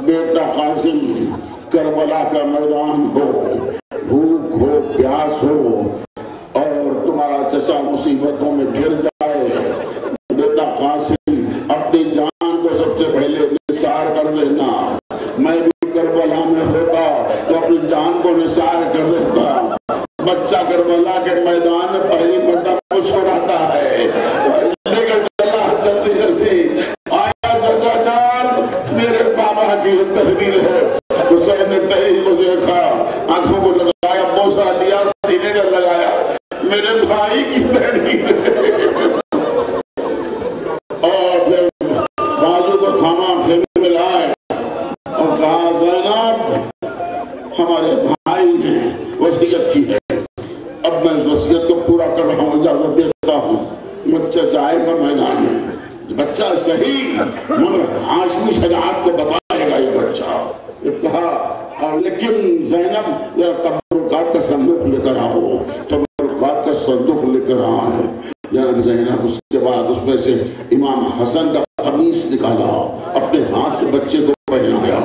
بیٹا قاسم کربلا کا میدان ہو، بھوک ہو، پیاس ہو اور تمہارا چچا مصیبتوں میں گر جائے، بیٹا قاسم اپنی جان کو سب سے پہلے نثار کر دینا۔ میں بھی کربلا میں ہوتا تو اپنی جان کو نثار کر دیتا۔ بچہ کربلا کے میدان میں پہلی مرتبہ مسکراتا ہے، لے کر چلا جلدی جلدی آیا چچا جان، میرے بابا کی تحریر ہے۔ حسین نے تحریر کو دیکھا، آنکھوں کو لگایا، بوسہ لیا، سینے پر لگایا، میرے بھائی کی تحریر ہے۔ اور جب بازو کو تھاما، خیمے میں لائے اور کہا زینب ہمارے بھائی نے وصیت کی ہے، اب میں اس وصیت کو پورا کر رہا ہوں، اجازت دیتا ہوں۔ بچہ جائے گا میدان میں، بچہ صحیح مگر ہاشمی شجاعت کو بتائے گا یہ بچہ۔ کہا اور لیکن زینب ذرا تبرکات کا صندوق لے کر آؤ، تبرکات کا صندوق لے کر آیا ہے جناب زینب۔ اس کے بعد اس میں سے امام حسن کا قمیص نکالا، اپنے ہاتھ سے بچے کو پہنایا،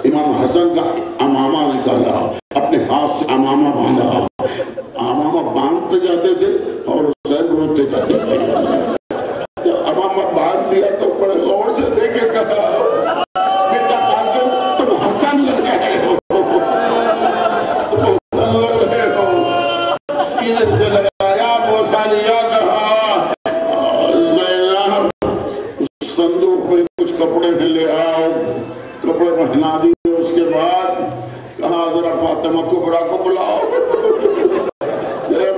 امام حسن کا امامہ نکالا، اپنے ہاتھ سے امامہ باندھا، امامہ باندھتے جاتے تھے اور حسین روتے جاتے تھے۔ جب امامہ باندھ دیا تو بڑے غور سے دیکھے، کہا بیٹا قاسم تم حسن لگ رہے ہو، تم حسن لگ رہے ہو۔ سینے سے لگایا، بوسہ لیا، کہا زینب صندوق میں کچھ کپڑے لے آؤ، کپڑے پہنا دیے۔ اس کے بعد کہا ذرا فاطمہ کبریٰ کو بلاؤ،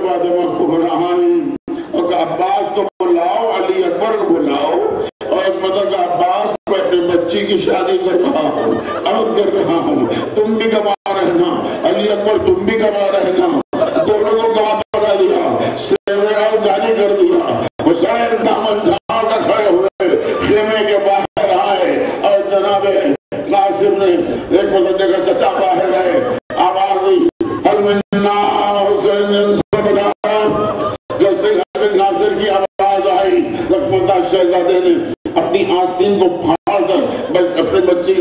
فاطمہ کبریٰ اور عباس کو بلاؤ، علی اکبر کو بلاؤ، اور ایک مطلب عباس کو اپنے بچی کی شادی کر رہا ہوں، عرض کر رہا ہوں، تم بھی گواہ رہنا، علی اکبر تم بھی گواہ رہنا، دونوں کو گواہ بنا دیا، سیویراؤ جاری کر دیا۔ حسین دامن جھاڑ کر کھڑے ہوئے، خیمے کے باہر آئے اور جناب قاسم نے ایک مطلب دیکھا، چچا باہر گئے، آواز ہوئی حل منا حسین سبنا۔ جیسے حسین ناصر کی آواز آئی، مردہ شہزادے نے اپنی آستین کو پھاڑ کر اپنے بچی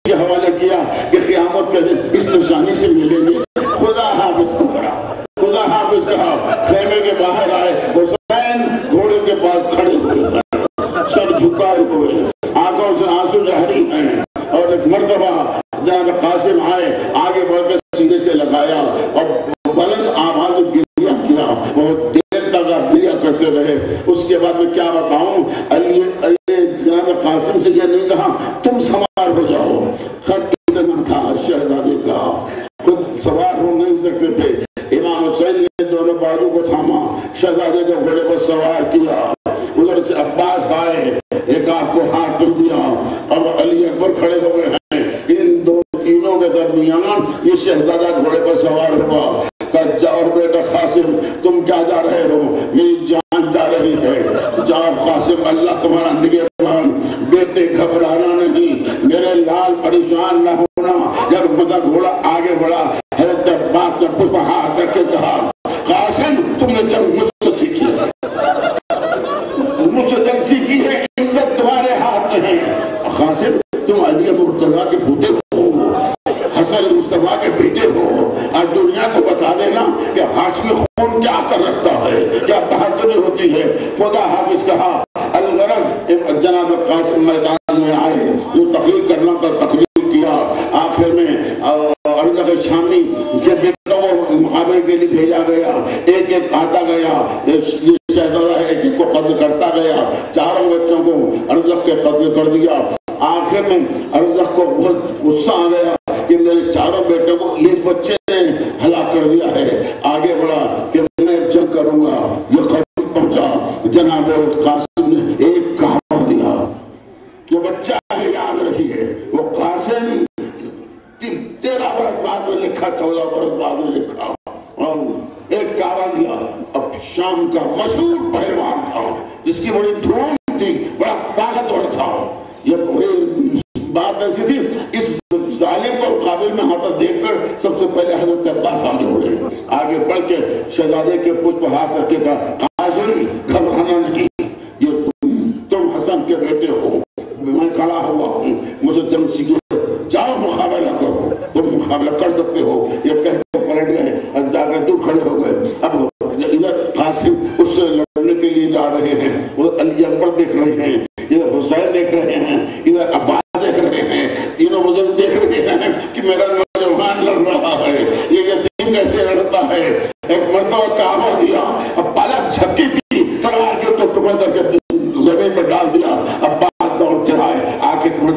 کے حوالے کیا کہ قیامت کے دن اس نشانی سے ملیں گے، خدا حافظ کہا، خدا حافظ کہا۔ خیمے کے باہر آئے، حسین گھوڑے کے پاس کھڑے ہوئے، سر جھکائے ہوئے، آنکھوں سے آنسو جاری ہیں، اور ایک مرتبہ جناب قاسم آئے، آگے بڑھ کے سینے سے لگایا اور بلند آواز میں گریہ کیا، بہت دیر تک گریہ کرتے رہے۔ اس کے بعد میں کیا بتاؤں، علی جناب قاسم سے یہ نہیں کہا تم سوار ہو جاؤ، خط اتنا تھا شہزادے کا، خود سوار ہو نہیں سکتے تھے۔ امام حسین نے دونوں بازو کو تھاما، شہزادے کو گھوڑے پر سوار کیا، ادھر سے عباس آئے، ایک آپ کو ہاتھ ڈال دیا، اب علی اکبر کھڑے ہوئے ہیں، ان دو تینوں کے درمیان یہ شہزادہ گھوڑے پر سوار ہوا۔ کہا جاؤ بیٹا قاسم، تم کیا جا رہے ہو، میری جان جا رہی ہے، جاؤ قاسم، اللہ تمہارا نگہبان، بیٹے گھبرانا نہیں، میرے لال پریشان نہ ہونا۔ جب مطلب گھوڑا آگے بڑھا، حضرت عباس نے پشت ہاتھ رکھ کے کہا قاسم تم نے جنگ مجھ سے سیکھی ہے، مجھ سے جنگ سیکھی ہے، عزت تمہارے ہاتھ میں ہے۔ قاسم تم علی مرتضیٰ کے پوتے ہو، حسن مصطفیٰ کے بیٹے ہو، اور دنیا کو بتا دینا کہ ہاشمی خون کیا اثر رکھتا ہے، کیا بہادری ہوتی ہے۔ خدا حافظ کہا۔ الغرض جناب قاسم میدان میں آئے، جو تقریر کرنا تھا تقریر کیا، آخر میں ارزق شامی کے بیٹوں کو مقابلے کے لیے بھیجا گیا، ایک ایک آتا گیا، یہ شہزادہ ایک ایک کو قتل کرتا گیا، چاروں بچوں کو ارزق کے قتل کر دیا۔ آخر میں ارزق کو بہت غصہ آ گیا کہ میرے چاروں بیٹوں کو اس بچے نے ہلاک کر دیا ہے، آگے بڑھا کہ میں جنگ کروں گا۔ یہ خبر پہنچا، جناب قاسم نے ایک کہا دیا، جو بچہ ہے یاد رکھیے، وہ قاسم 13 برس بعد میں لکھا، 14 برس بعد میں لکھا، اور ایک کہا دیا۔ اب شام کا مشہور پہلوان تھا، جس کی بڑی دھوم تھی، بڑا طاقتور تھا۔ یہ بات ایسی تھی، اس ظالم کو قابل میں ہاتھ دیکھ کر سب سے پہلے حضرت عباس آگے بڑھے، آگے بڑھ کے شہزادے کے پشت پر ہاتھ رکھ کے کہا قاسم گھبرانا نہیں، یہ تم حسن کے بیٹے ہو، میں کھڑا ہوا ہوں، مجھے جنگ سیکھی، جاؤ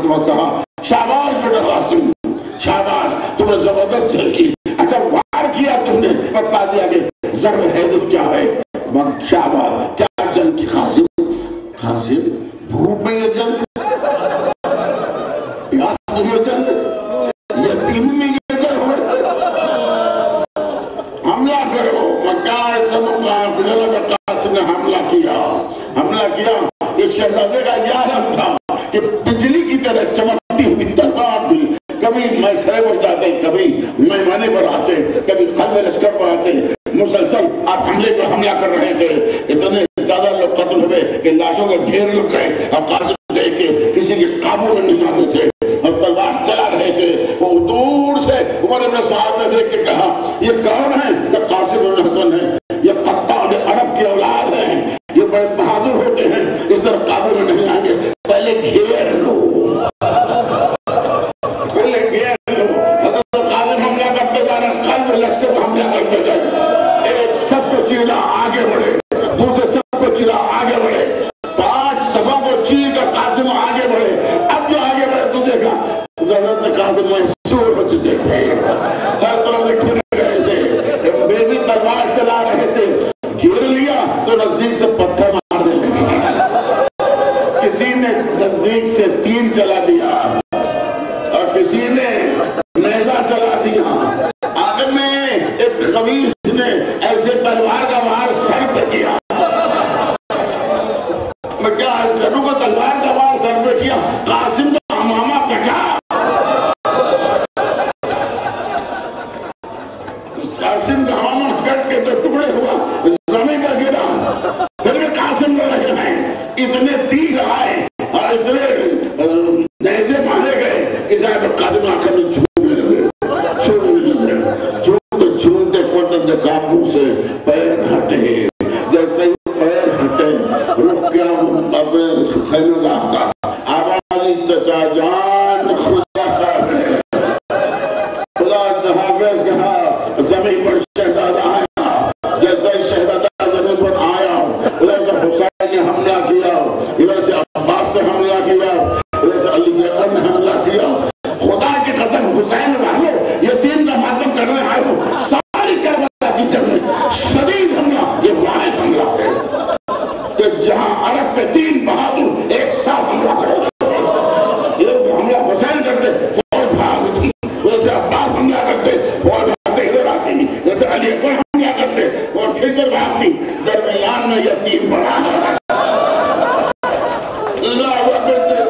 مرتبہ کہا شاباش بیٹا قاسم، شاباش، تم نے زبردست جنگ کی، اچھا وار کیا تم نے، بتا دیا کہ ضرب حیدر کیا ہے، شاباش، کیا جنگ کی قاسم؟ قاسم بھوک میں یہ جنگ، پیاس میں یہ جنگ، یتیم میں یہ جنگ، حملہ کرو مکہ کا مقابلہ۔ قاسم نے حملہ کیا، یہ شہزادے کا یہ عالم تھا کہ بجلی کی طرح چمکتی ہوئی تلوار بھی، کبھی میسرے پر جاتے، کبھی میمانے پر آتے، کبھی قلب لشکر پر آتے، مسلسل آپ حملہ کر رہے تھے، اتنے زیادہ لوگ قتل ہوئے کہ لاشوں کے ڈھیر لگ گئے، اور قاسم دیکھ کے کسی کے قابو میں نہیں آتے تھے اور تلوار چلا رہے تھے۔ وہ دور سے عمر بن سعد نے دیکھ کے کہا یہ کون ہے؟ یہ قاسم بن حسن ہے، یہ قطان عرب کی اولاد ہیں، یہ بڑے بہادر ہوتے ہیں، اس طرح قابو میں نہیں آئیں گے، پہلے گھیر لو، پہلے گھیر لو۔ حضرت قاسم حملہ کرتے جا رہے، قلب لشکر حملہ کرتے گئے، ایک سب کو چیرا آگے بڑھے، دوسرے سب کو چیرا آگے بڑھے، 5 سبوں کو چیر کر قاسم آگے بڑھے۔ اب جو آگے بڑھے تو دیکھا حضرت قاسم محصور ہو چکے تھے، ہر طرف سے گھر گئے تھے، بے بھی تلوار چلا رہے تھے، گھیر لیا تو نزدیک سے پتھر مارنے لگے، کسی نے نزدیک سے تیر چلا دیا اور کسی نے نیزہ چلا دیا، آخر میں ایک خبیث نے ایسے تلوار کا وار سر پہ کیا، میں کیا عرض کروں گا، تلوار کا وار سر پہ کیا، قاسم کا امامہ کٹا، قاسم کا امامہ کٹ کے تو ٹکڑے ہوا، زمین کا گرا، پھر بھی قاسم لڑ رہے ہیں، اتنے تیر آئے اور اتنے نیزے مارے گئے کہ جائے تو قاسم آنکھیں میں چھوڑنے لگے، چھوڑتے پڑتے دیکھا منہ سے پیر ہٹے، جیسے ہی پیر ہٹے رک گیا اپنے خیمے کا آوازی چچا جان خدا ہے، خدا حافظ کہا، زمین پر شہزادہ آیا، جیسے ہی شہزادہ زمین پر آیا، ادھر سے حسین نے حملہ کیا، ادھر سے عباس سے حملہ کیا، ادھر سے علی اکبر نے حملہ کیا، خدا کی قسم حسین والو یتیم کا ماتم کرنے آئے ہو، ساری کربلا کی جنگ میں شدید حملہ، یہ واحد حملہ ہے کہ جہاں عرب کے 3 بہادر ایک ساتھ حملہ کرتے، یہ حملہ حسین کرتے فوج بھاگتی، جیسے عباس حملہ کرتے فوج بھاگتے ادھر آتی، جیسے علی اکبر حملہ کرتے اور پھر ادھر بھاگتی، درمیان میں یتیم بڑا ہے، اللہ اکبر سے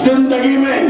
زندگی میں